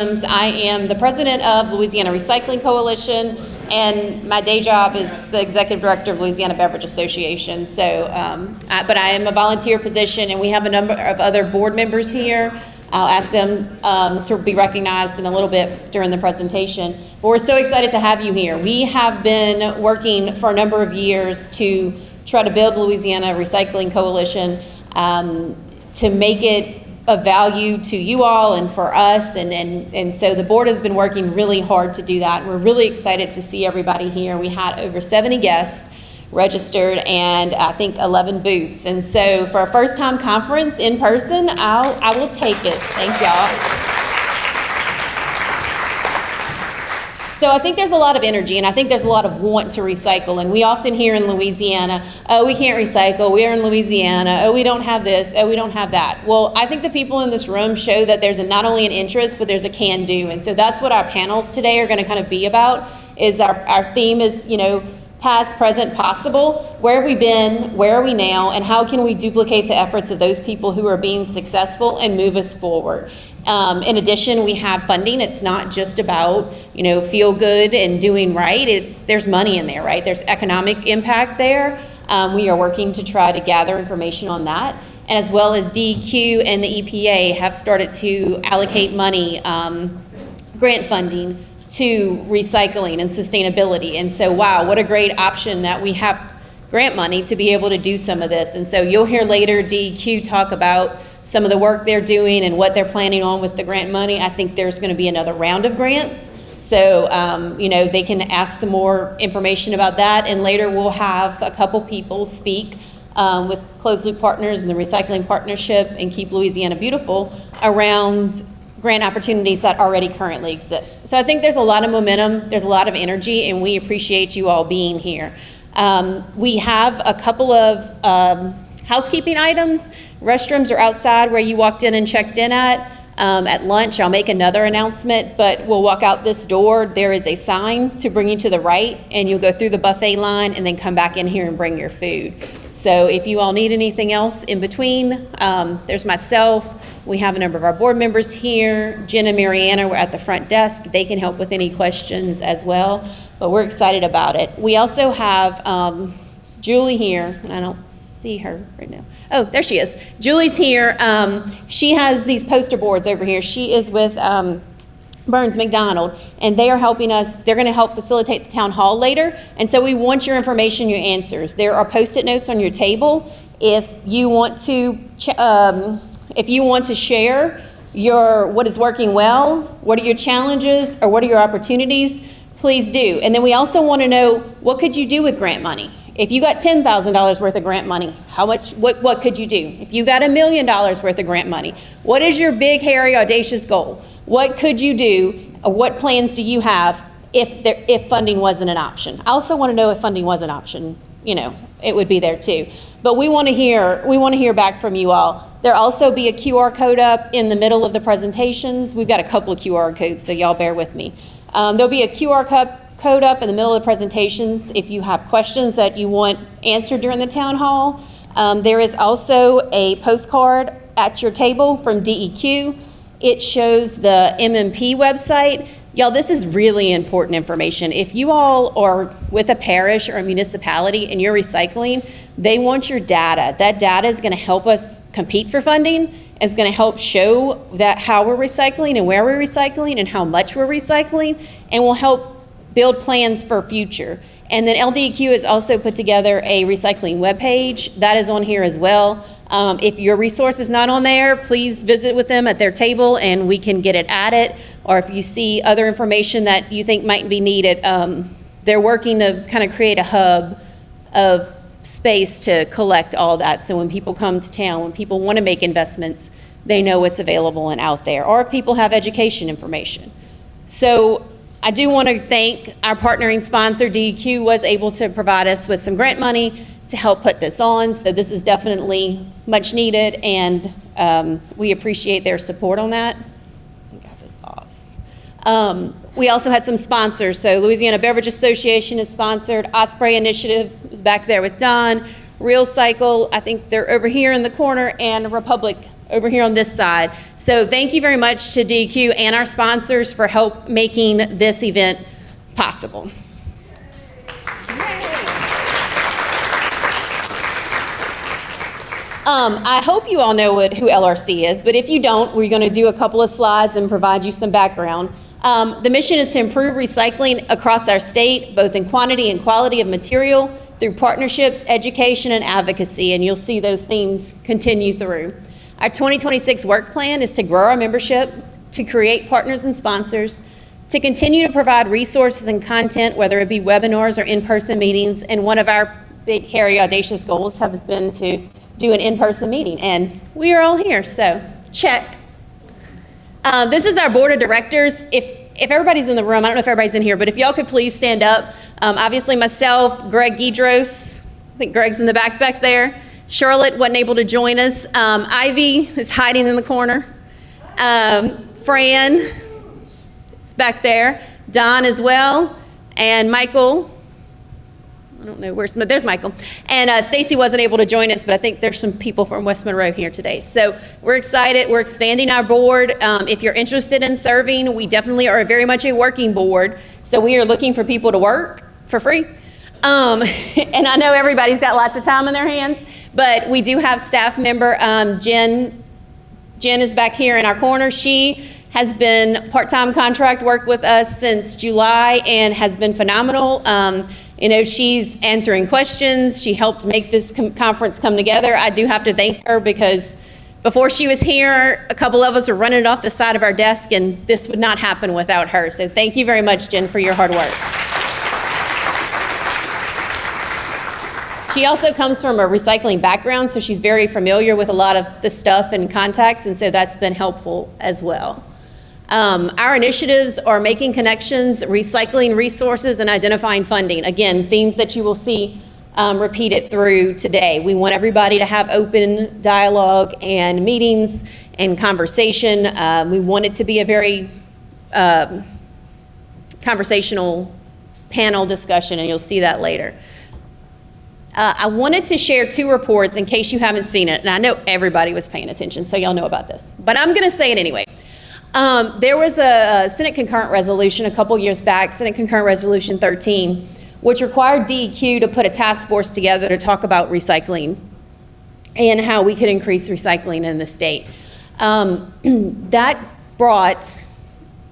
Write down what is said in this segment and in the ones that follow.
I am the president of Louisiana Recycling Coalition, and my day job is the executive director of Louisiana Beverage Association. So, but I am a volunteer position, and we have a number of other board members here. I'll ask them to be recognized in a little bit during the presentation. But we're so excited to have you here. We have been working for a number of years to try to build Louisiana Recycling Coalition to make it of value to you all and for us, and so the board has been working really hard to do that. We're really excited to see everybody here. We had over 70 guests registered and I think 11 booths, and so for a first time conference in person, I will take it. Thank y'all. So I think there's a lot of energy, and I think there's a lot of want to recycle, and we often hear in Louisiana, oh, we can't recycle, we're in Louisiana, oh, we don't have this, oh, we don't have that. Well, I think the people in this room show that there's not only an interest, but there's a can-do, and so that's what our panels today are going to kind of be about, is our theme is, you know, past, present, possible. Where have we been? Where are we now? And how can we duplicate the efforts of those people who are being successful and move us forward? In addition, we have funding. It's not just about, you know, feel good and doing right. There's money in there, right? There's economic impact there. We are working to try to gather information on that. And as well as DEQ and the EPA have started to allocate money, grant funding, to recycling and sustainability. And so, wow, what a great option that we have grant money to be able to do some of this. And so you'll hear later DEQ talk about some of the work they're doing and what they're planning on with the grant money. I think there's going to be another round of grants. So, you know, they can ask some more information about that. And later we'll have a couple people speak with Closed Loop Partners and the Recycling Partnership and Keep Louisiana Beautiful around grant opportunities that already currently exist. So I think there's a lot of momentum, there's a lot of energy, and we appreciate you all being here. We have a couple of housekeeping items. Restrooms are outside where you walked in and checked in at. At lunch, I'll make another announcement, but we'll walk out this door. There is a sign to bring you to the right, and you'll go through the buffet line and then come back in here and bring your food. So if you all need anything else in between, there's myself. We have a number of our board members here. Jen and Mariana were at the front desk. They can help with any questions as well, but we're excited about it. We also have Julie here. I don't see her right now. Oh, there she is. Julie's here. She has these poster boards over here. She is with Burns McDonald, and they are helping us. They're going to help facilitate the town hall later, and so we want your information, your answers. There are Post-it notes on your table. If you want to share what is working well, what are your challenges, or what are your opportunities, please do. And then we also want to know, what could you do with grant money? If you got $10,000 worth of grant money, what could you do? If you got $1 million worth of grant money, what is your big, hairy, audacious goal? What could you do? What plans do you have if funding wasn't an option? I also want to know if funding was an option, you know, it would be there too. But we want to hear back from you all. There'll also be a QR code up in the middle of the presentations. We've got a couple of QR codes, so y'all bear with me. There'll be a QR code up in the middle of the presentations if you have questions that you want answered during the town hall. There is also a postcard at your table from DEQ. It shows the MMP website. Y'all, this is really important information. If you all are with a parish or a municipality and you're recycling, they want your data. That data is going to help us compete for funding. It's going to help show that how we're recycling and where we're recycling and how much we're recycling, and will help build plans for future. And then LDEQ has also put together a recycling webpage that is on here as well. If your resource is not on there, please visit with them at their table and we can get it added. Or if you see other information that you think might be needed, they're working to kind of create a hub of space to collect all that. So when people come to town, when people want to make investments, they know what's available and out there. Or if people have education information. So I do want to thank our partnering sponsor. DEQ was able to provide us with some grant money to help put this on. So this is definitely much needed, and we appreciate their support on that. I got this off. We also had some sponsors. So Louisiana Beverage Association is sponsored. Osprey Initiative is back there with Don. Real Cycle, I think they're over here in the corner, and Republic over here on this side. So thank you very much to DQ and our sponsors for help making this event possible. I hope you all know who LRC is, but if you don't, we're going to do a couple of slides and provide you some background. The mission is to improve recycling across our state, both in quantity and quality of material, through partnerships, education, and advocacy, and you'll see those themes continue through. Our 2026 work plan is to grow our membership, to create partners and sponsors, to continue to provide resources and content, whether it be webinars or in-person meetings, and one of our big, hairy, audacious goals has been to do an in-person meeting, and we are all here, so check. This is our board of directors. If everybody's in the room, I don't know if everybody's in here, but if y'all could please stand up. Obviously myself, Greg Guidros, I think Greg's in the back there. Charlotte wasn't able to join us. Ivy is hiding in the corner. Fran is back there. Don as well, and Michael. I don't know but there's Michael. And Stacy wasn't able to join us, but I think there's some people from West Monroe here today. So we're excited. We're expanding our board. If you're interested in serving, we definitely are very much a working board. So we are looking for people to work for free. And I know everybody's got lots of time in their hands, but we do have staff member Jen is back here in our corner. She has been part-time contract work with us since July and has been phenomenal. She's answering questions. She helped make this conference come together. I do have to thank her because before she was here, a couple of us were running it off the side of our desk, and this would not happen without her. So thank you very much, Jen, for your hard work. She also comes from a recycling background, so she's very familiar with a lot of the stuff and contacts, and so that's been helpful as well. Our initiatives are making connections, recycling resources, and identifying funding. Again, themes that you will see repeated through today. We want everybody to have open dialogue and meetings and conversation. We want it to be a very conversational panel discussion, and you'll see that later. I wanted to share two reports in case you haven't seen it, and I know everybody was paying attention, so y'all know about this, but I'm going to say it anyway. There was a Senate concurrent resolution a couple years back, Senate Concurrent Resolution 13, which required DEQ to put a task force together to talk about recycling and how we could increase recycling in the state.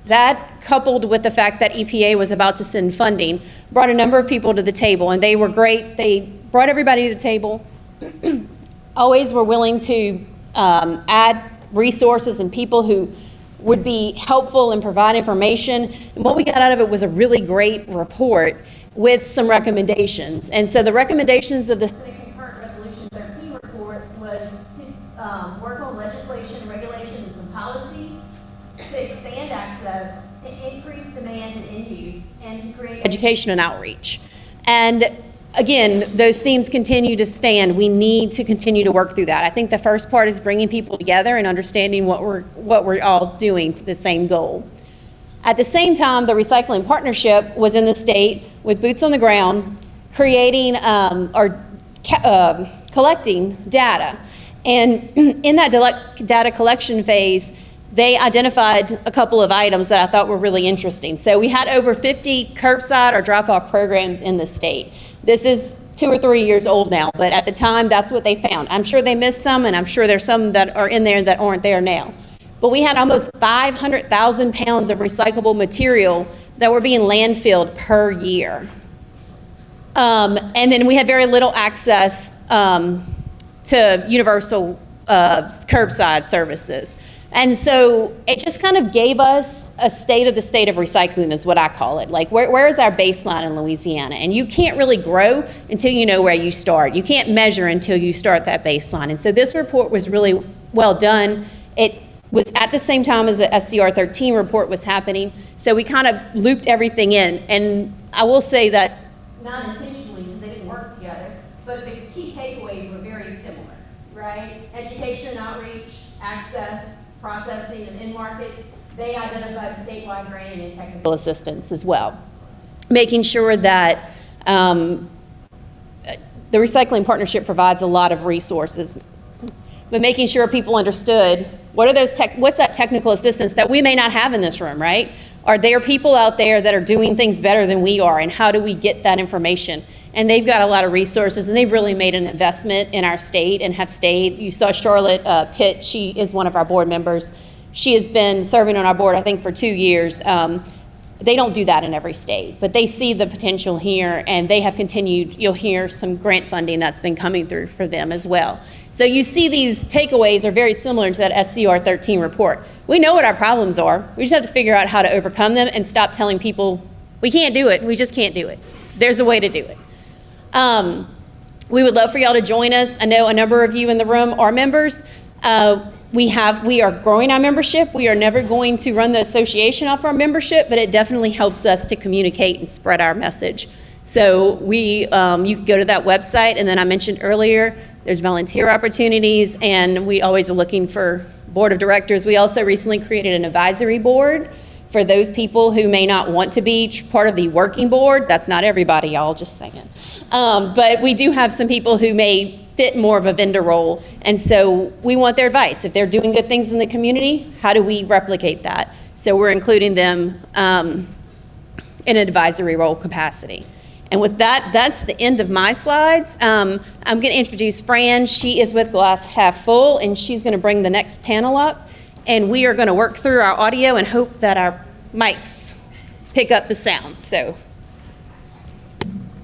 That coupled with the fact that EPA was about to send funding, brought a number of people to the table, and they were great. They brought everybody to the table, always were willing to add resources and people who would be helpful and provide information. And what we got out of it was a really great report with some recommendations. And so the recommendations of the Senate Concurrent Resolution 13 report was to work on legislation and regulation and some policies, to expand access, to increase demand and end use, and to create education and outreach. And again, those themes continue to stand. We need to continue to work through that. I think the first part is bringing people together and understanding what we're all doing for the same goal. At the same time, the Recycling Partnership was in the state with boots on the ground, creating collecting data. And in that data collection phase, they identified a couple of items that I thought were really interesting. So we had over 50 curbside or drop-off programs in the state. This is 2 or 3 years old now, but at the time, that's what they found. I'm sure they missed some, and I'm sure there's some that are in there that aren't there now. But we had almost 500,000 pounds of recyclable material that were being landfilled per year. And then we had very little access to universal curbside services. And so it just kind of gave us a state of recycling is what I call it. Like where is our baseline in Louisiana? And you can't really grow until you know where you start. You can't measure until you start that baseline. And so this report was really well done. It was at the same time as the SCR 13 report was happening. So we kind of looped everything in. And I will say that not intentionally because they didn't work together, but the key takeaways were very similar, right? Education and outreach, access, processing and end markets. They identified statewide granting and technical assistance as well, making sure that the Recycling Partnership provides a lot of resources. but making sure people understood what's that technical assistance that we may not have in this room, right? Are there people out there that are doing things better than we are, and how do we get that information? And they've got a lot of resources, and they've really made an investment in our state and have stayed. You saw Charlotte Pitt, she is one of our board members. She has been serving on our board, I think, for 2 years. They don't do that in every state, but they see the potential here, and they have continued. You'll hear some grant funding that's been coming through for them as well. So you see these takeaways are very similar to that SCR 13 report. We know what our problems are. We just have to figure out how to overcome them and stop telling people, we can't do it, we just can't do it. There's a way to do it. We would love for y'all to join us. I know a number of you in the room are members. We are growing our membership. We are never going to run the association off our membership, but it definitely helps us to communicate and spread our message. So you can go to that website, and then I mentioned earlier, there's volunteer opportunities, and we always are looking for board of directors. We also recently created an advisory board for those people who may not want to be part of the working board. That's not everybody, y'all, just saying. But we do have some people who may fit more of a vendor role, and so we want their advice. If they're doing good things in the community, how do we replicate that? So we're including them in an advisory role capacity. And with that, that's the end of my slides. I'm going to introduce Fran. She is with Glass Half Full, and she's going to bring the next panel up, and we are going to work through our audio and hope that our mics pick up the sound. So